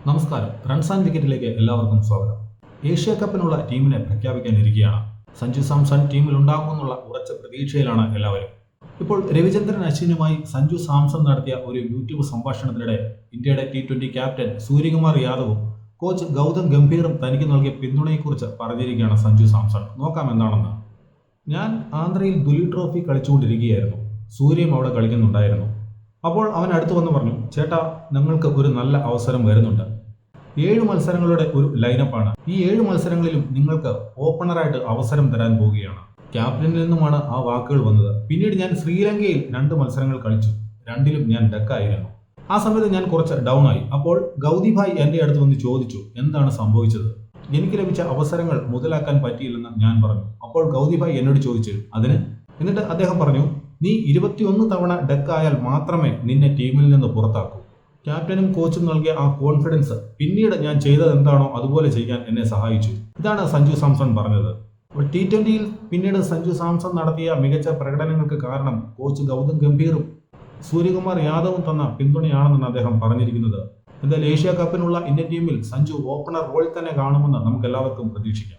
നമസ്കാരം. Runs and വിക്കറ്റിലേക്ക് എല്ലാവർക്കും സ്വാഗതം. ഏഷ്യ കപ്പിനുള്ള ടീമിനെ പ്രഖ്യാപിക്കാനിരിക്കുകയാണ്. സഞ്ജു സാംസൺ ടീമിൽ ഉണ്ടാകുമെന്നുള്ള ഉറച്ച പ്രതീക്ഷയിലാണ് എല്ലാവരും. ഇപ്പോൾ രവിചന്ദ്രൻ അശ്വിനുമായി സഞ്ജു സാംസൺ നടത്തിയ ഒരു യൂട്യൂബ് സംഭാഷണത്തിനിടെ ഇന്ത്യയുടെ T20 ക്യാപ്റ്റൻ സൂര്യകുമാർ യാദവും കോച്ച് ഗൗതം ഗംഭീറും തനിക്ക് നൽകിയ പിന്തുണയെക്കുറിച്ച് പറഞ്ഞിരിക്കുകയാണ് സഞ്ജു സാംസൺ. നോക്കാം എന്താണെന്ന്. ഞാൻ ആന്ധ്രയിൽ ദുലി ട്രോഫി കളിച്ചുകൊണ്ടിരിക്കുകയായിരുന്നു. സൂര്യയും അവിടെ കളിക്കുന്നുണ്ടായിരുന്നു. അപ്പോൾ അവൻ അടുത്ത് വന്ന് പറഞ്ഞു, ചേട്ടാ, ഞങ്ങൾക്ക് ഒരു നല്ല അവസരം വരുന്നുണ്ട്. 7 മത്സരങ്ങളുടെ ഒരു ലൈനപ്പാണ്. ഈ 7 മത്സരങ്ങളിലും നിങ്ങൾക്ക് ഓപ്പണറായിട്ട് അവസരം തരാൻ പോവുകയാണ്. ക്യാപ്റ്റനിൽ നിന്നുമാണ് ആ വാക്കുകൾ വന്നത്. പിന്നീട് ഞാൻ ശ്രീലങ്കയിൽ 2 മത്സരങ്ങൾ കളിച്ചു. 2ലും ഞാൻ ഡക്കായിരുന്നു. ആ സമയത്ത് ഞാൻ കുറച്ച് ഡൗൺ ആയി. അപ്പോൾ ഗൗതി ഭായ് എൻ്റെ അടുത്ത് വന്ന് ചോദിച്ചു, എന്താണ് സംഭവിച്ചത്? എനിക്ക് ലഭിച്ച അവസരങ്ങൾ മുതലാക്കാൻ പറ്റിയില്ലെന്ന് ഞാൻ പറഞ്ഞു. അപ്പോൾ ഗൗതി ഭായ് എന്നോട് ചോദിച്ചു അതിന്. എന്നിട്ട് അദ്ദേഹം പറഞ്ഞു, നീ 21 തവണ ഡക്കായാൽ മാത്രമേ നിന്നെ ടീമിൽ നിന്ന് പുറത്താക്കൂ. ക്യാപ്റ്റനും കോച്ചും നൽകിയ ആ കോൺഫിഡൻസ് പിന്നീട് ഞാൻ ചെയ്തത് എന്താണോ അതുപോലെ ചെയ്യാൻ എന്നെ സഹായിച്ചു. ഇതാണ് സഞ്ജു സാംസൺ പറഞ്ഞത്. T20യിൽ പിന്നീട് സഞ്ജു സാംസൺ നടത്തിയ മികച്ച പ്രകടനങ്ങൾക്ക് കാരണം കോച്ച് ഗൗതം ഗംഭീറും സൂര്യകുമാർ യാദവും തന്ന പിന്തുണയാണെന്നാണ് അദ്ദേഹം പറഞ്ഞിരിക്കുന്നത്. എന്തായാലും ഏഷ്യ കപ്പിനുള്ള ഇന്ത്യൻ ടീമിൽ സഞ്ജു ഓപ്പണർ റോളിൽ തന്നെ കാണുമെന്ന് നമുക്ക് എല്ലാവർക്കും പ്രതീക്ഷിക്കാം.